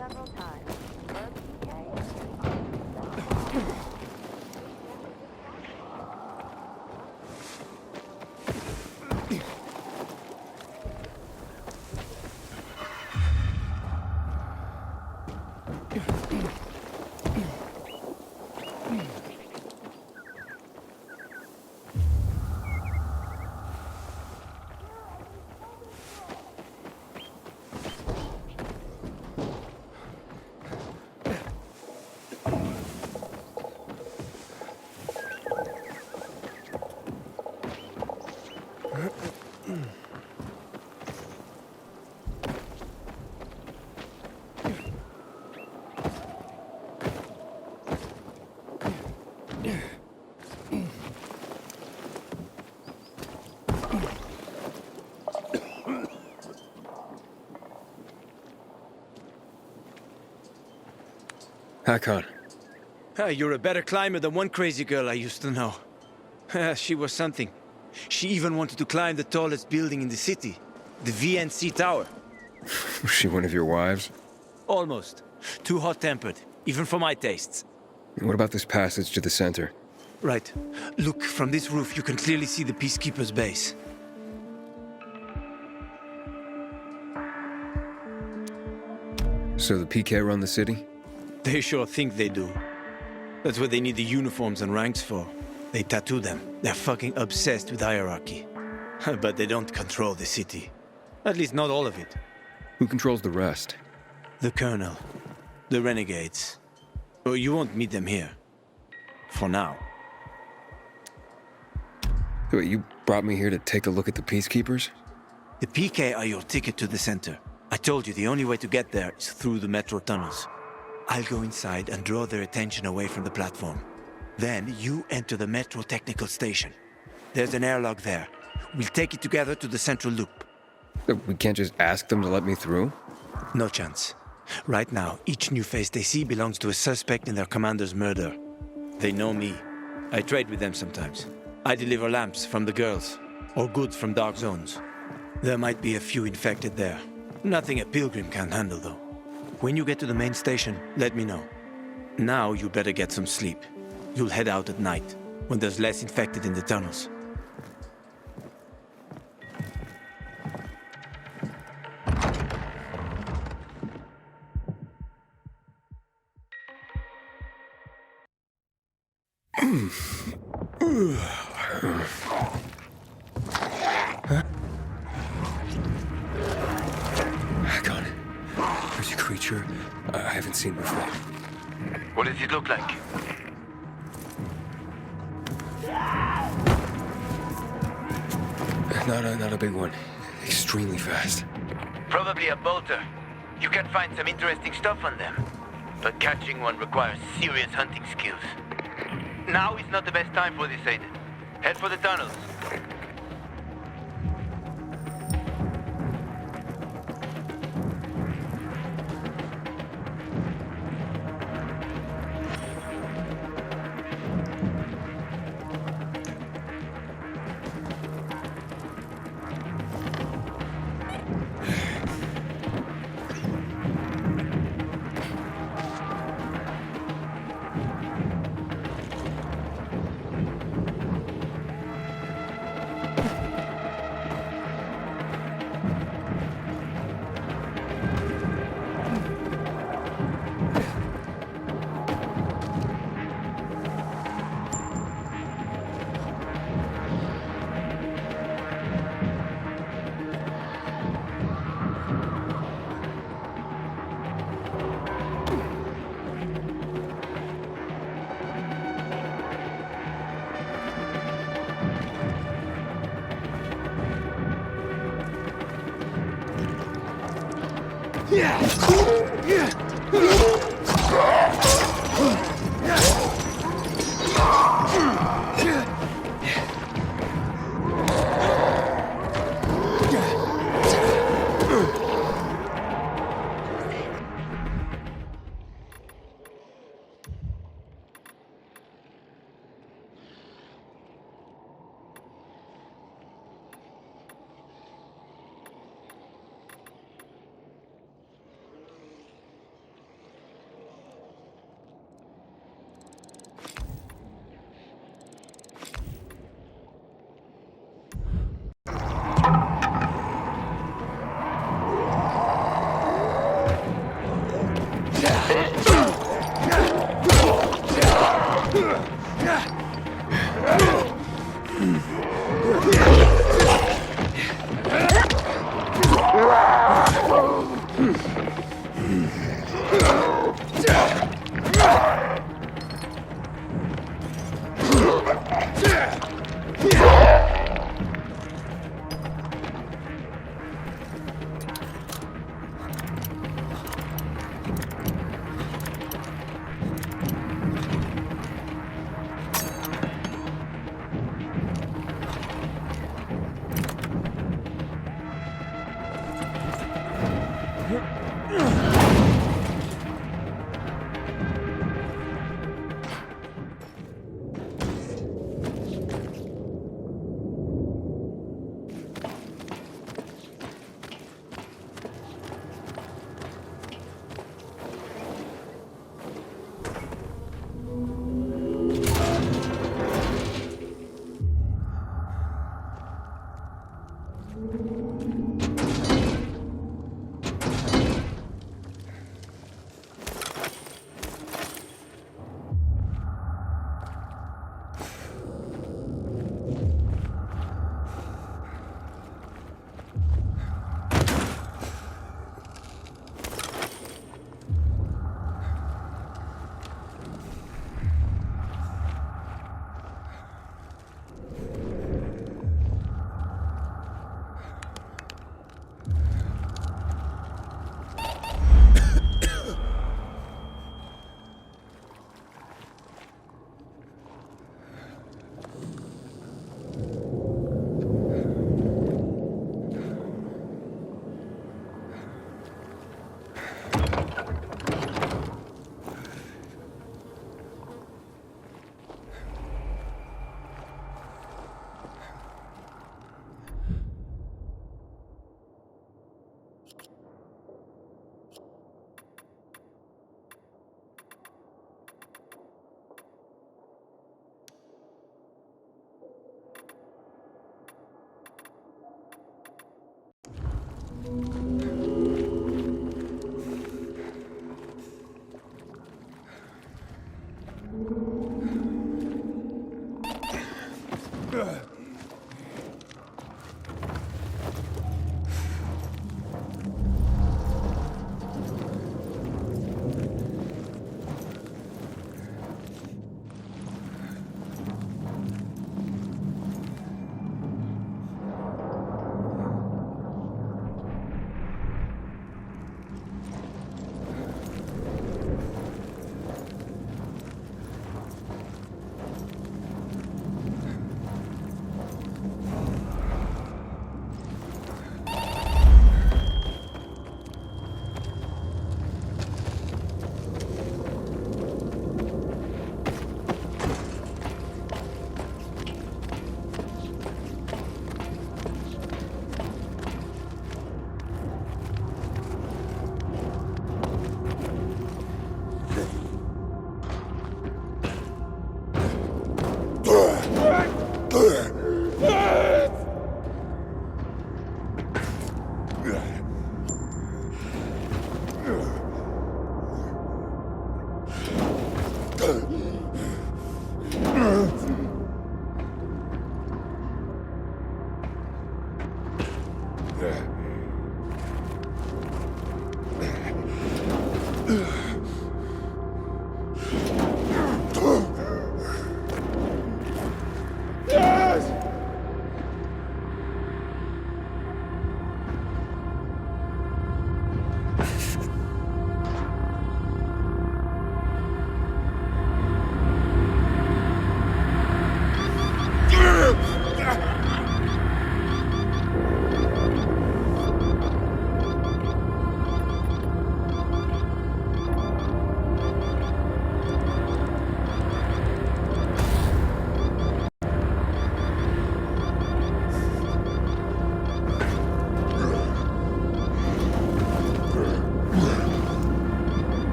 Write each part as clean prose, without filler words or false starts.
several times. Hakon. You're a better climber than one crazy girl I used to know. She was something. She even wanted to climb the tallest building in the city, the VNC Tower. Was she one of your wives? Almost. Too hot-tempered, even for my tastes. And what about this passage to the center? Right. Look, from this roof you can clearly see the Peacekeeper's base. So the PK run the city? They sure think they do. That's what they need the uniforms and ranks for. They tattoo them. They're fucking obsessed with hierarchy. But they don't control the city. At least not all of it. Who controls the rest? The Colonel. The Renegades. Oh, you won't meet them here. For now. Wait, you brought me here to take a look at the Peacekeepers? The PK are your ticket to the center. I told you the only way to get there is through the metro tunnels. I'll go inside and draw their attention away from the platform. Then you enter the metro technical station. There's an airlock there. We'll take it together to the central loop. We can't just ask them to let me through? No chance. Right now, each new face they see belongs to a suspect in their commander's murder. They know me. I trade with them sometimes. I deliver lamps from the girls, or goods from dark zones. There might be a few infected there. Nothing a pilgrim can't handle, though. When you get to the main station, let me know. Now you better get some sleep. You'll head out at night, when there's less infected in the tunnels. Hakon, there's a creature I haven't seen before. What does it look like? Not a big one. Extremely fast. Probably a bolter. You can find some interesting stuff on them. But catching one requires serious hunting skills. Now is not the best time for this, Aiden. Head for the tunnels.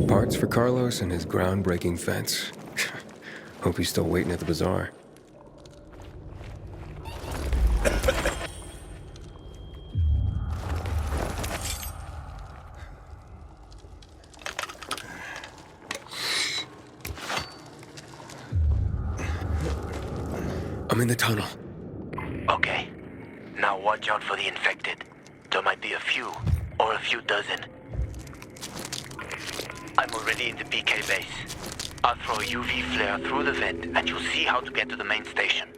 Parts for Carlos and his groundbreaking fence. Hope he's still waiting at the bazaar. I'm in the tunnel. Okay. Now watch out for the infected. There might be a few, or a few dozen. I'm already in the BK base. I'll throw a UV flare through the vent, and you'll see how to get to the main station.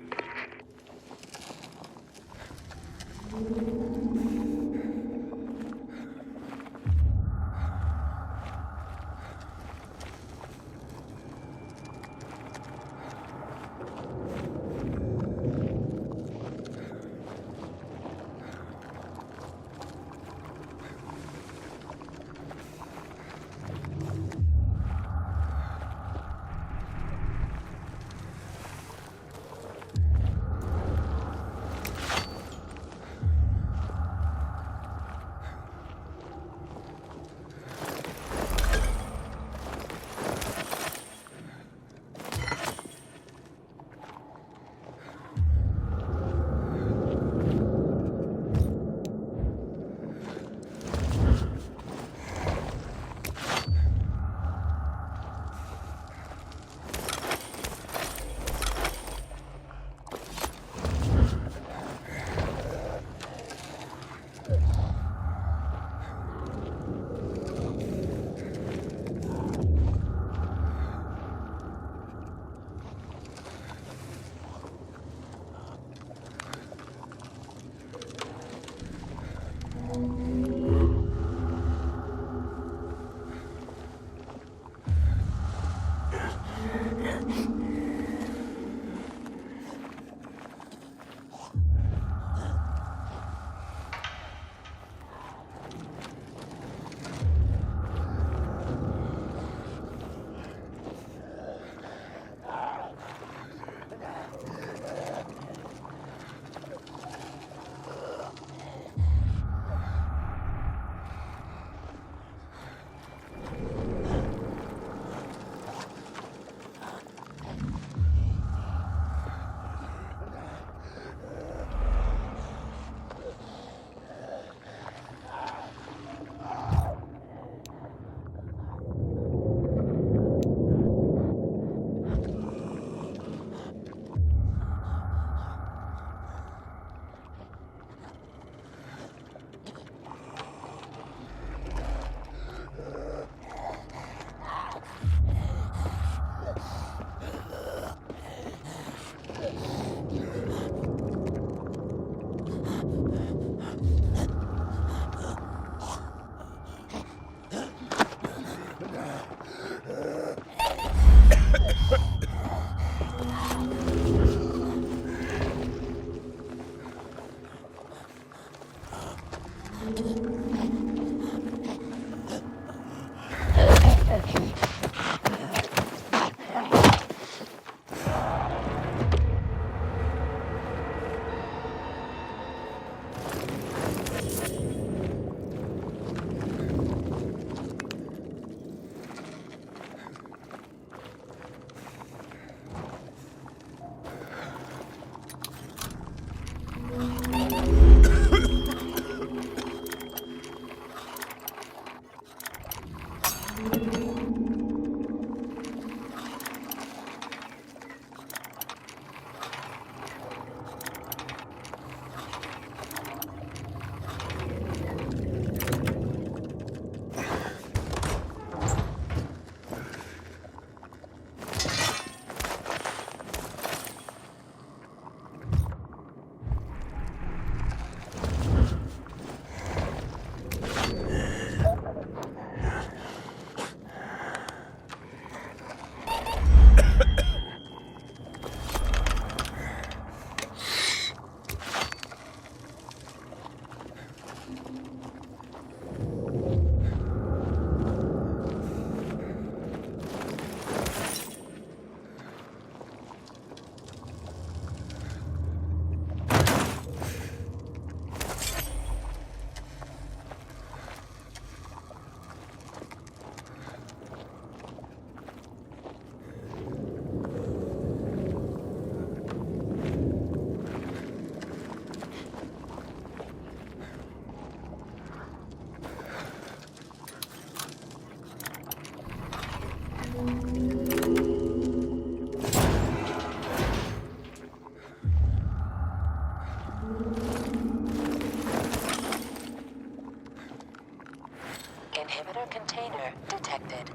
inhibitor container detected.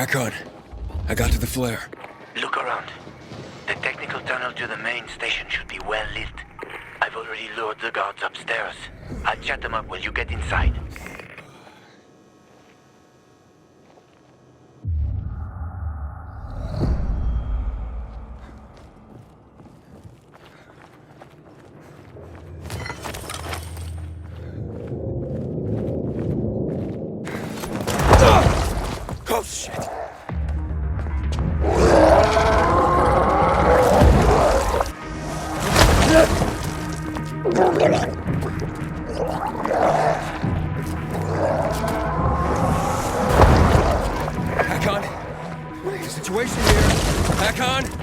Hack on. I got to the flare. Look around. The technical tunnel to the main station should be well lit. I've already lured the guards upstairs. I'll chat them up while you get inside. Oh, shit! Hack on. What's the situation here? Hack on.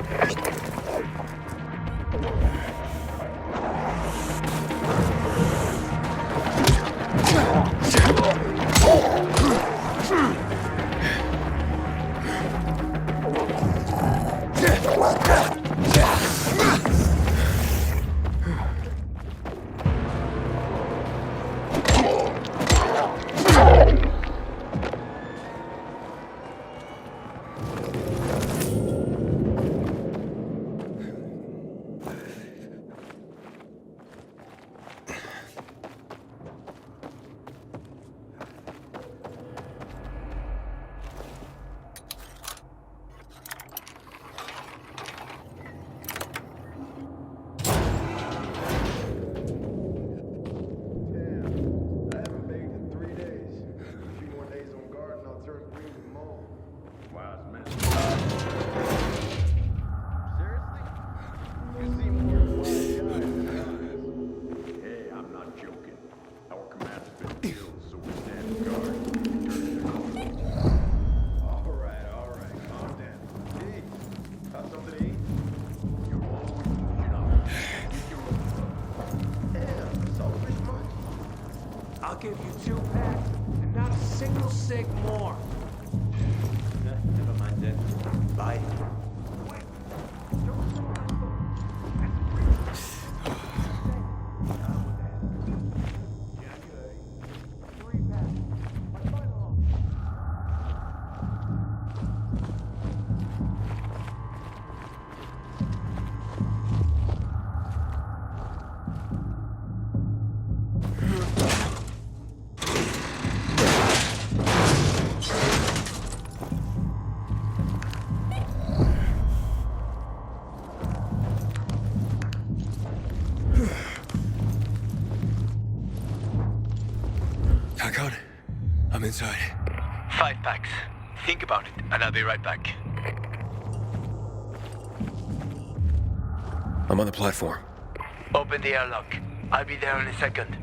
I'll give you 2 packs and not a single cig more. Never mind that. Bye. Hack on. I'm inside. 5 packs. Think about it, and I'll be right back. I'm on the platform. Open the airlock. I'll be there in a second.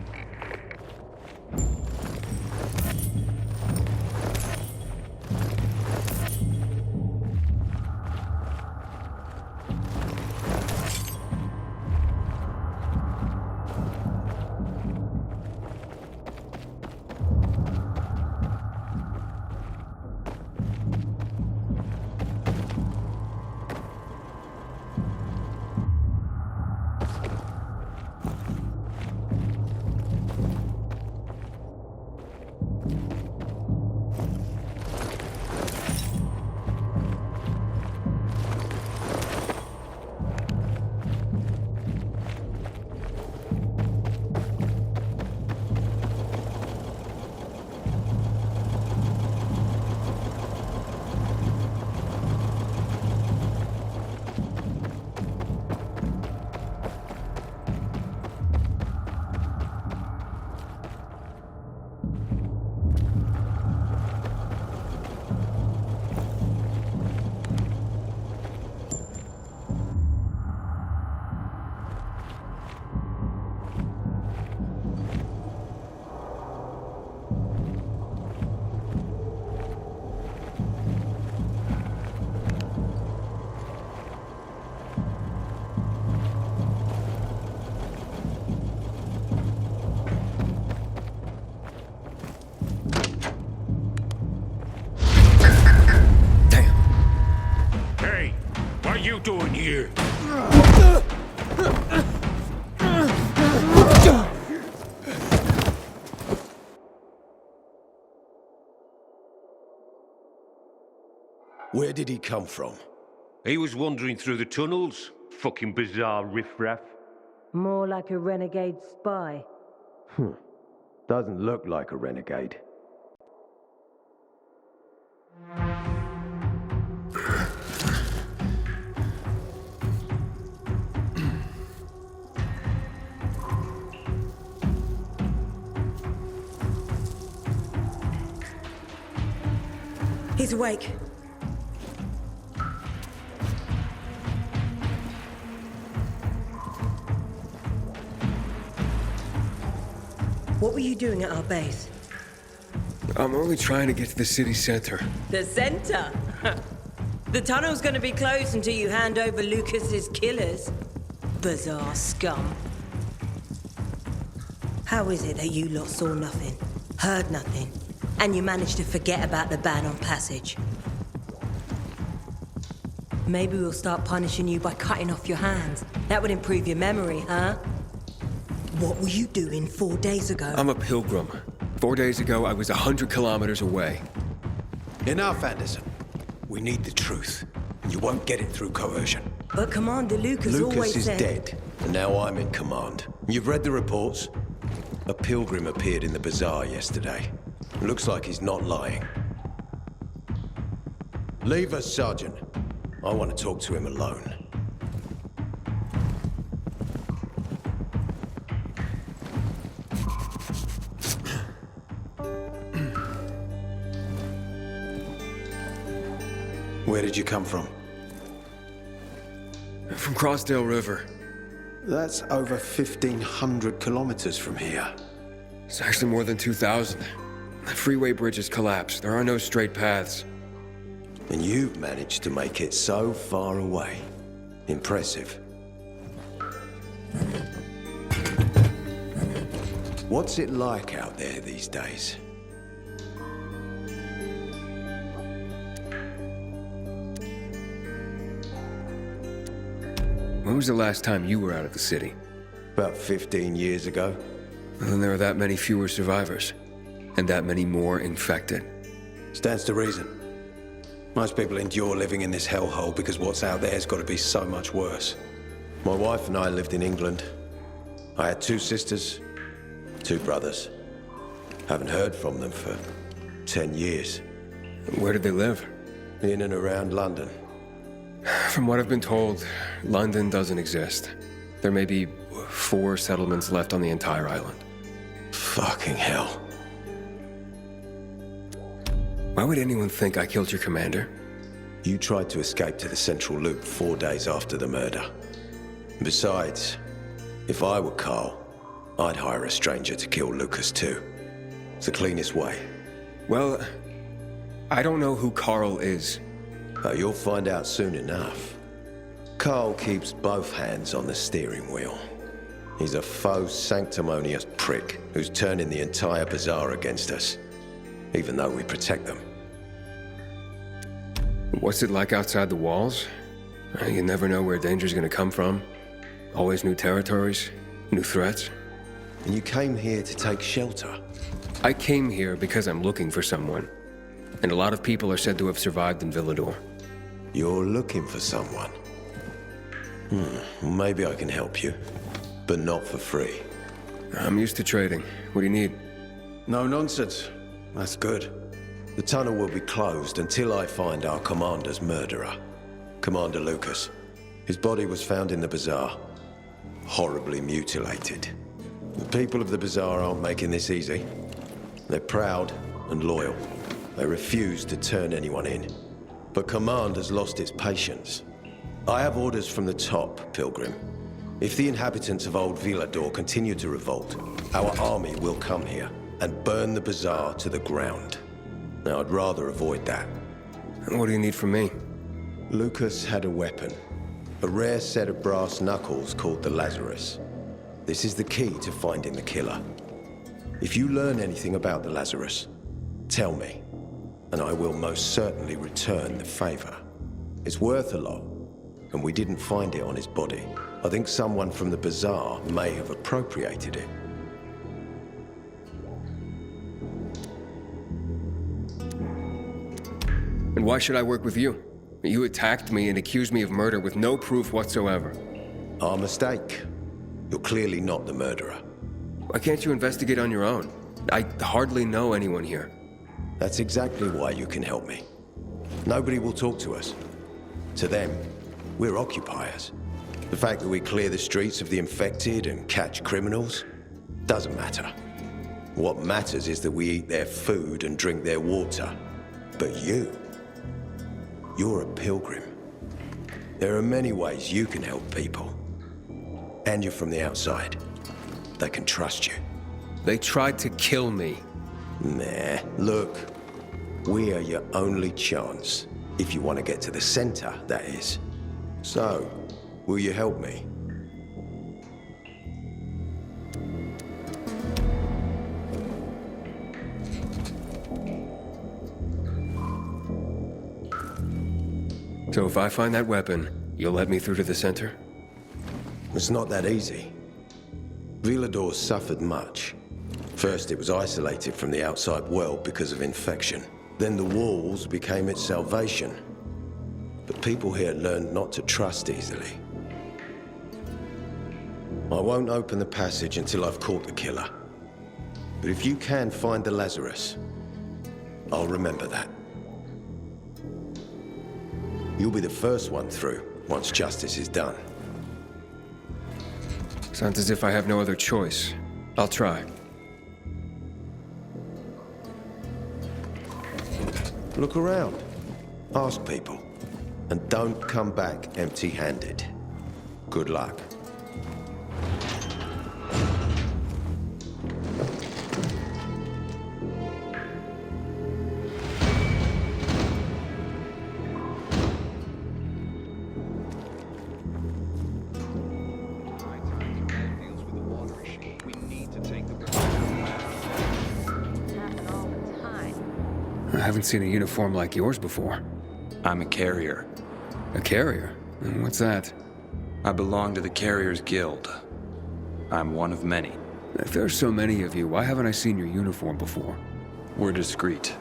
you doing here? Where did he come from? He was wandering through the tunnels. Fucking bizarre riffraff. More like a renegade spy. Doesn't look like a renegade. He's awake. What were you doing at our base? I'm only trying to get to the city center. The center? The tunnel's gonna be closed until you hand over Lucas's killers. Bizarre scum. How is it that you lot saw nothing, heard nothing, and you managed to forget about the ban on passage? Maybe we'll start punishing you by cutting off your hands. That would improve your memory, huh? What were you doing 4 days ago? I'm a pilgrim. 4 days ago, I was 100 kilometers away. Enough, Anderson. We need the truth. And you won't get it through coercion. But Commander Lucas always Lucas is said... dead, and now I'm in command. You've read the reports? A pilgrim appeared in the bazaar yesterday. Looks like he's not lying. Leave us, Sergeant. I want to talk to him alone. Where did you come from? From Crossdale River. That's over 1,500 kilometers from here. It's actually more than 2,000. The freeway bridges collapsed. There are no straight paths. And you've managed to make it so far away. Impressive. What's it like out there these days? When was the last time you were out of the city? About 15 years ago. Well, then there are that many fewer survivors. And that many more infected. Stands to reason. Most people endure living in this hellhole because what's out there's got to be so much worse. My wife and I lived in England. I had 2 sisters, 2 brothers. Haven't heard from them for 10 years. Where did they live? In and around London. From what I've been told, London doesn't exist. There may be 4 settlements left on the entire island. Fucking hell. Why would anyone think I killed your commander? You tried to escape to the Central Loop 4 days after the murder. Besides, if I were Carl, I'd hire a stranger to kill Lucas too. It's the cleanest way. Well, I don't know who Carl is. Oh, you'll find out soon enough. Carl keeps both hands on the steering wheel. He's a faux sanctimonious prick who's turning the entire bazaar against us, even though we protect them. What's it like outside the walls? You never know where danger's gonna come from. Always new territories, new threats. And you came here to take shelter. I came here because I'm looking for someone. And a lot of people are said to have survived in Villador. You're looking for someone. Maybe I can help you, but not for free. I'm used to trading. What do you need? No nonsense. That's good. The tunnel will be closed until I find our commander's murderer, Commander Lucas. His body was found in the bazaar, horribly mutilated. The people of the bazaar aren't making this easy. They're proud and loyal. They refuse to turn anyone in. But command has lost its patience. I have orders from the top, Pilgrim. If the inhabitants of Old Villador continue to revolt, our army will come here and burn the bazaar to the ground. Now, I'd rather avoid that. What do you need from me? Lucas had a weapon. A rare set of brass knuckles called the Lazarus. This is the key to finding the killer. If you learn anything about the Lazarus, tell me, and I will most certainly return the favor. It's worth a lot. and we didn't find it on his body. I think someone from the bazaar may have appropriated it. And why should I work with you? You attacked me and accused me of murder with no proof whatsoever. Our mistake. You're clearly not the murderer. Why can't you investigate on your own? I hardly know anyone here. That's exactly why you can help me. Nobody will talk to us. To them, we're occupiers. The fact that we clear the streets of the infected and catch criminals doesn't matter. What matters is that we eat their food and drink their water. But you're a pilgrim. There are many ways you can help people. And you're from the outside. They can trust you. They tried to kill me. Nah, look. We are your only chance. If you want to get to the center, that is. So, will you help me? So if I find that weapon, you'll let me through to the center? It's not that easy. Villador suffered much. First, it was isolated from the outside world because of infection. Then the walls became its salvation. But people here learned not to trust easily. I won't open the passage until I've caught the killer. But if you can find the Lazarus, I'll remember that. You'll be the first one through, once justice is done. Sounds as if I have no other choice. I'll try. Look around. Ask people. And don't come back empty-handed. Good luck. I haven't seen a uniform like yours before. I'm a carrier. A carrier? What's that? I belong to the Carriers Guild. I'm one of many. If there's so many of you, why haven't I seen your uniform before? We're discreet.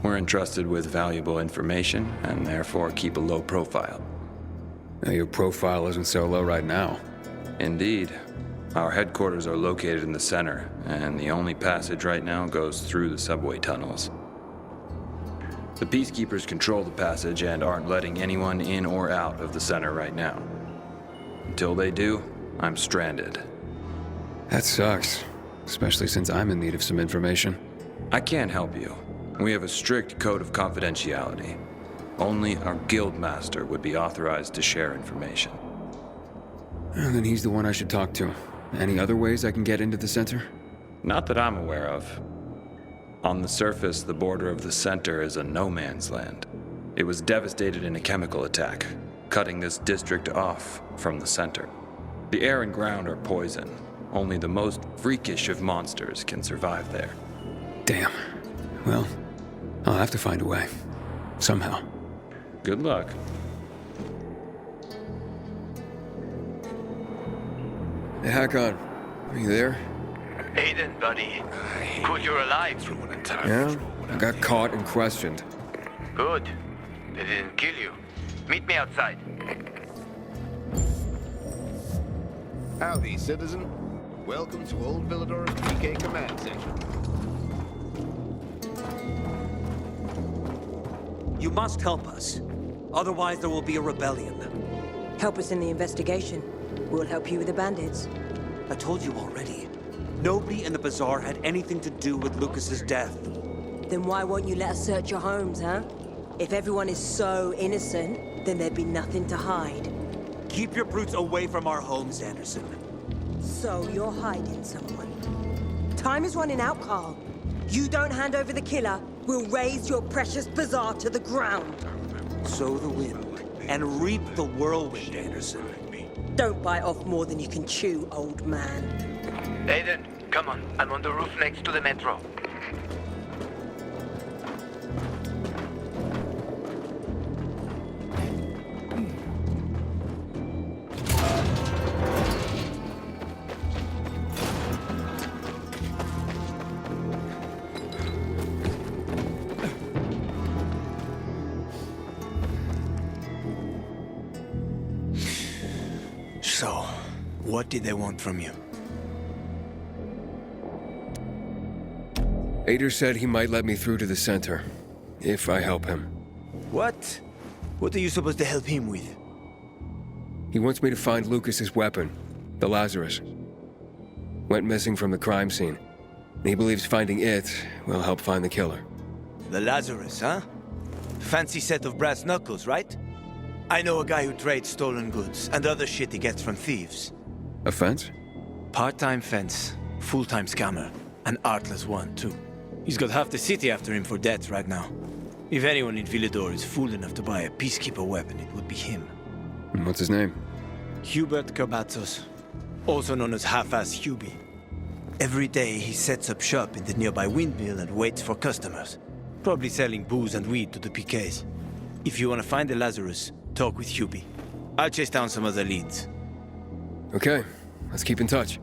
We're entrusted with valuable information, and therefore keep a low profile. Now, your profile isn't so low right now. Indeed. Our headquarters are located in the center, and the only passage right now goes through the subway tunnels. The Peacekeepers control the passage and aren't letting anyone in or out of the center right now. Until they do, I'm stranded. That sucks, especially since I'm in need of some information. I can't help you. We have a strict code of confidentiality. Only our guild master would be authorized to share information. And then he's the one I should talk to. Any other ways I can get into the center? Not that I'm aware of. On the surface, the border of the center is a no-man's land. It was devastated in a chemical attack, cutting this district off from the center. The air and ground are poison. Only the most freakish of monsters can survive there. Damn. Well, I'll have to find a way. Somehow. Good luck. Hey, Hakon. Are you there? Aiden, buddy. Good you're alive. Yeah? I got caught and questioned. Good. They didn't kill you. Meet me outside. Howdy, citizen. Welcome to Old Villador's PK Command Center. You must help us. Otherwise, there will be a rebellion. Help us in the investigation. We'll help you with the bandits. I told you already. Nobody in the bazaar had anything to do with Lucas's death. Then why won't you let us search your homes, huh? If everyone is so innocent, then there'd be nothing to hide. Keep your brutes away from our homes, Anderson. So you're hiding someone. Time is running out, Carl. You don't hand over the killer, we'll raise your precious bazaar to the ground. Sow the wind and reap the whirlwind, Anderson. Don't bite off more than you can chew, old man. Aiden, come on. I'm on the roof next to the metro. So, what did they want from you? Ader said he might let me through to the center, if I help him. What? What are you supposed to help him with? He wants me to find Lucas's weapon, the Lazarus. Went missing from the crime scene. He believes finding it will help find the killer. The Lazarus, huh? Fancy set of brass knuckles, right? I know a guy who trades stolen goods and other shit he gets from thieves. A fence? Part-time fence, full-time scammer. An artless one, too. He's got half the city after him for debt right now. If anyone in Villador is fool enough to buy a peacekeeper weapon, it would be him. And what's his name? Hubert Kerbatzos, also known as Half-Ass Hubie. Every day he sets up shop in the nearby windmill and waits for customers. Probably selling booze and weed to the PKs. If you want to find the Lazarus, talk with Hubie. I'll chase down some other leads. Okay, let's keep in touch.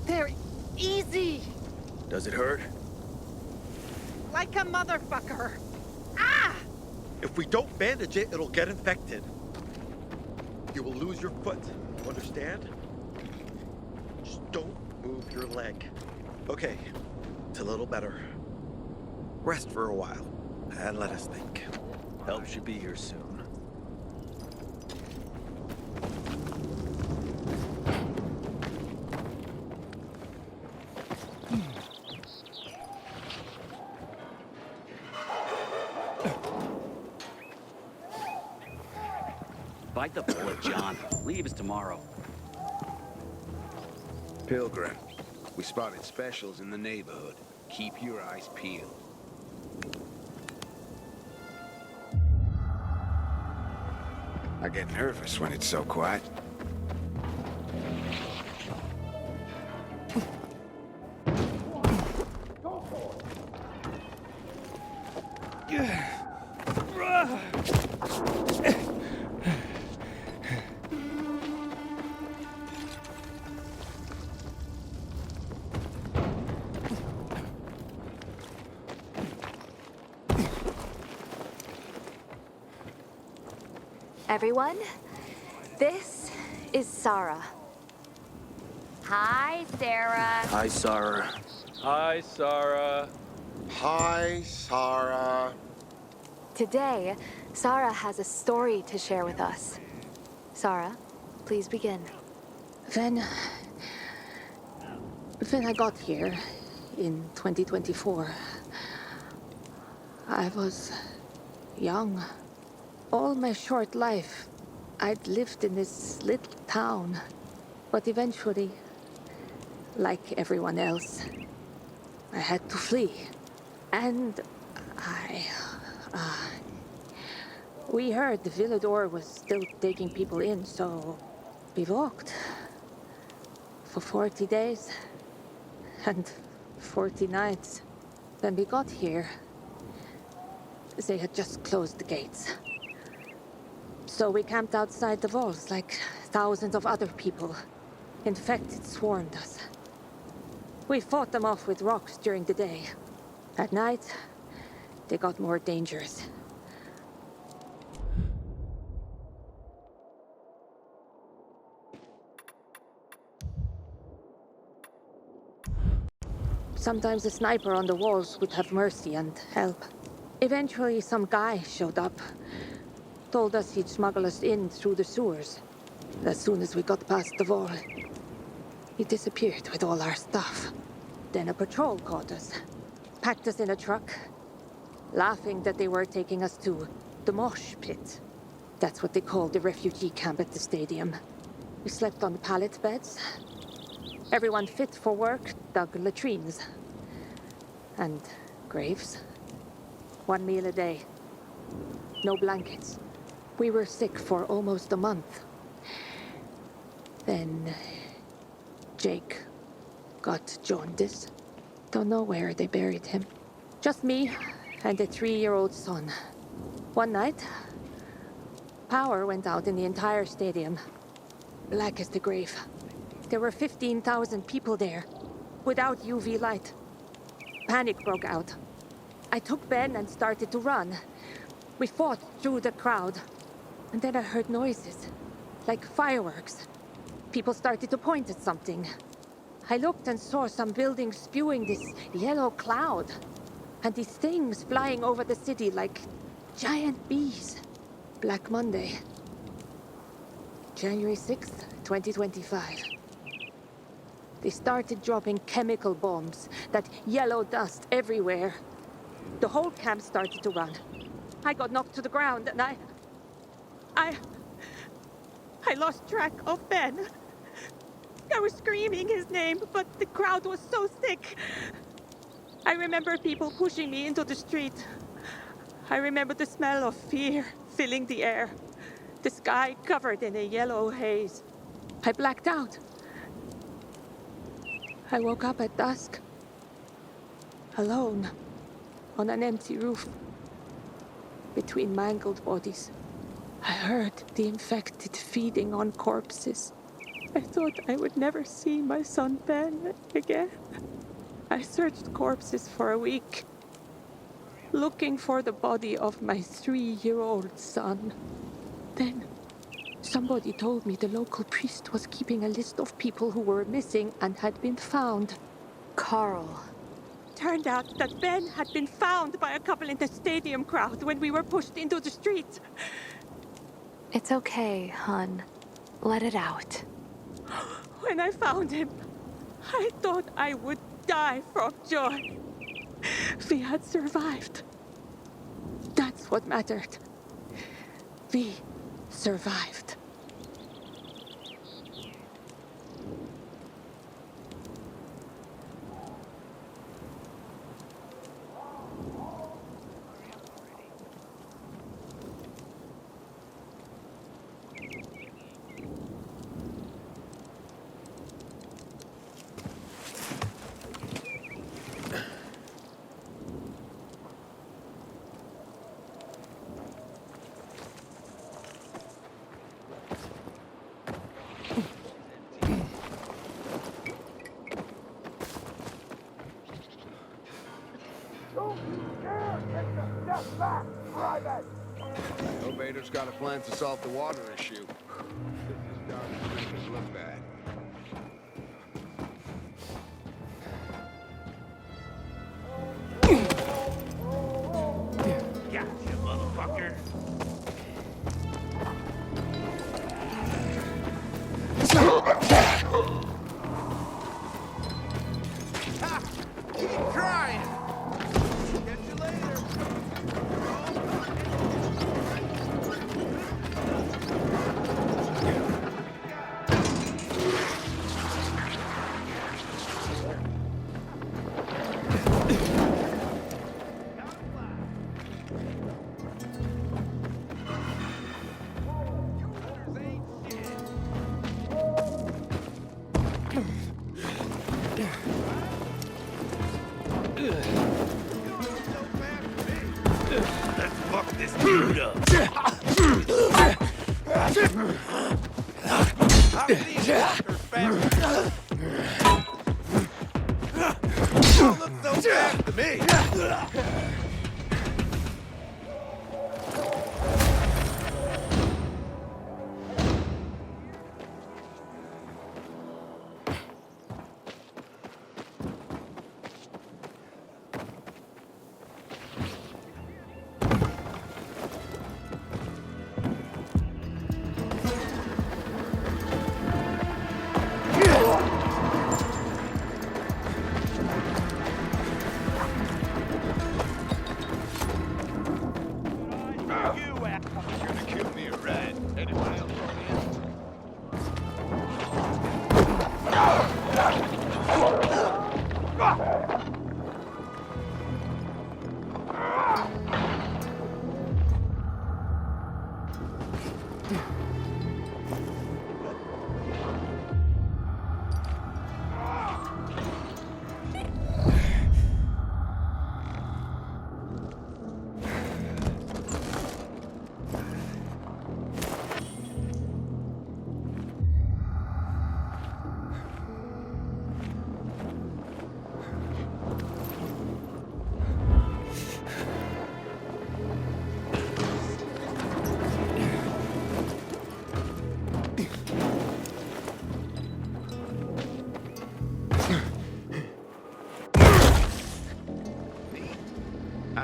They're easy. Does it hurt? Like a motherfucker. Ah! If we don't bandage it, it'll get infected. You will lose your foot. You understand? Just don't move your leg. Okay, it's a little better. Rest for a while, and let us think. Help should be here soon. Bite the bullet, John. Leave us tomorrow. Pilgrim, we spotted specials in the neighborhood. Keep your eyes peeled. I get nervous when it's so quiet. Everyone, this is Sarah. Hi, Sarah. Hi, Sarah. Hi, Sarah. Hi, Sarah. Today, Sarah has a story to share with us. Sarah, please begin. When I got here in 2024, I was young. All my short life, I'd lived in this little town. But eventually, like everyone else, I had to flee. And we heard the Villador was still taking people in, so we walked. For 40 days and 40 nights. When we got here, they had just closed the gates. So we camped outside the walls like thousands of other people. Infected swarmed us. We fought them off with rocks during the day. At night, they got more dangerous. Sometimes a sniper on the walls would have mercy and help. Eventually, some guy showed up. Told us he'd smuggle us in through the sewers. As soon as we got past the wall, he disappeared with all our stuff. Then a patrol caught us, packed us in a truck, laughing that they were taking us to the mosh pit. That's what they called the refugee camp at the stadium. We slept on pallet beds. Everyone fit for work dug latrines. And graves. 1 meal a day. No blankets. We were sick for almost a month. Then Jake got jaundice. Don't know where they buried him. Just me and a 3-year-old son. One night, power went out in the entire stadium. Black as the grave. There were 15,000 people there, without UV light. Panic broke out. I took Ben and started to run. We fought through the crowd. And then I heard noises, like fireworks. People started to point at something. I looked and saw some buildings spewing this yellow cloud. And these things flying over the city like giant bees. Black Monday. January 6th, 2025. They started dropping chemical bombs, that yellow dust everywhere. The whole camp started to run. I got knocked to the ground and I lost track of Ben. I was screaming his name, but the crowd was so thick. I remember people pushing me into the street. I remember the smell of fear filling the air. The sky covered in a yellow haze. I blacked out. I woke up at dusk. Alone. On an empty roof. Between mangled bodies. I heard the infected feeding on corpses. I thought I would never see my son Ben again. I searched corpses for a week. Looking for the body of my 3-year-old son. Then, somebody told me the local priest was keeping a list of people who were missing and had been found. Carl. Turned out that Ben had been found by a couple in the stadium crowd when we were pushed into the street. It's okay, hon. Let it out. When I found him, I thought I would die from joy. We had survived. That's what mattered. We survived. Elevator's got a plan to solve the water issue. This is starting to make us look bad. Gotcha, motherfucker. Ha! Keep trying! Catch you later! Let's fuck this dude up. How these fuckers fast? Don't look so fast to me!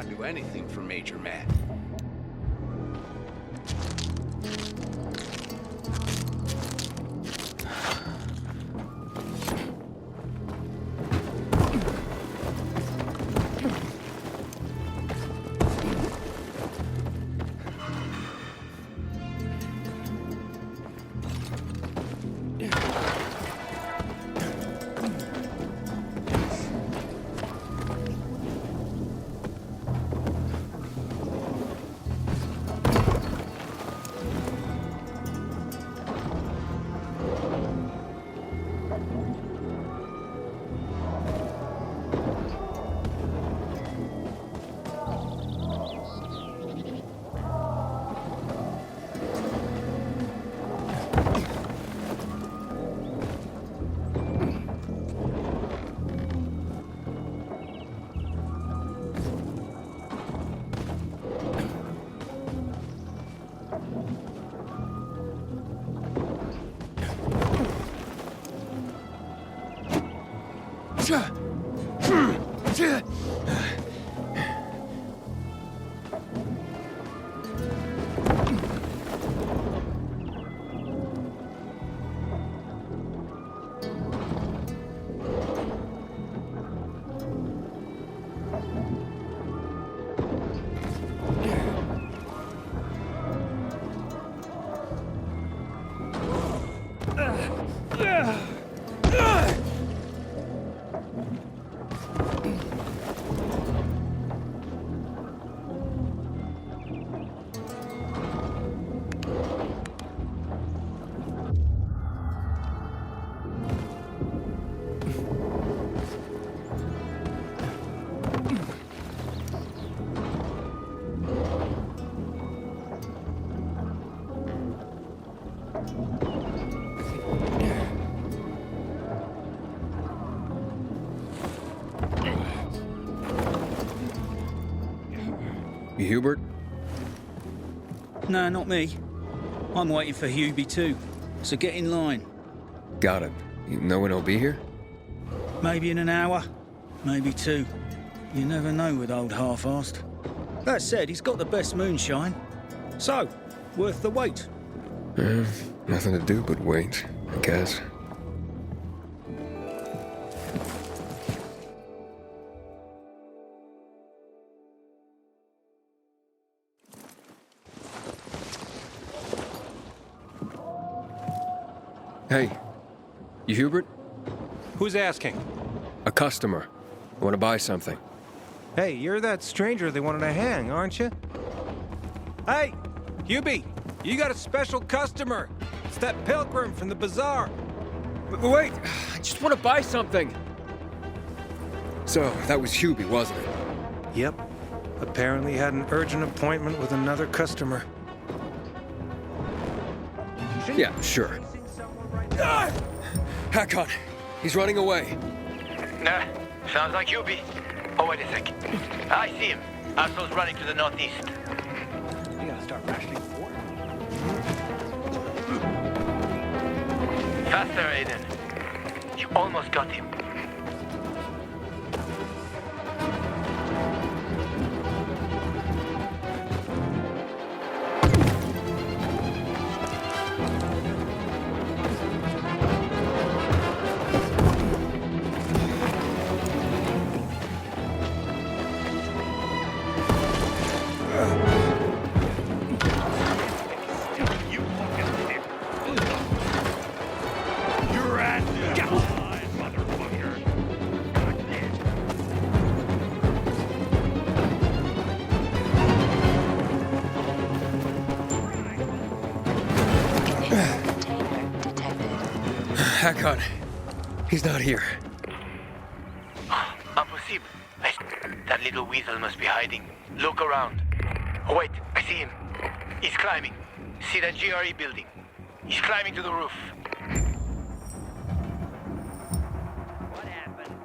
I'd do anything for Major Matt. You Hubert? No, not me. I'm waiting for Hubie too, so get in line. Got it. No one will be here? Maybe in an hour, maybe two. You never know with old half-assed. That said, he's got the best moonshine. So, worth the wait. Nothing to do but wait, I guess. Hey, you Hubert? Who's asking? A customer. I want to buy something. Hey, you're that stranger they wanted to hang, aren't you? Hey, Hubie, you got a special customer. It's that pilgrim from the bazaar. Wait, I just want to buy something. So, that was Hubie, wasn't it? Yep. Apparently had an urgent appointment with another customer. Yeah, sure. Hakon! He's running away. Nah, sounds like Hubie. Oh, wait a sec. I see him. Asshole's running to the northeast. We gotta start rationing for it. Faster, Aiden. You almost got him. Hakon. He's not here. Impossible. That little weasel must be hiding. Look around. Oh, wait. I see him. He's climbing. See that GRE building? He's climbing to the roof. What happened?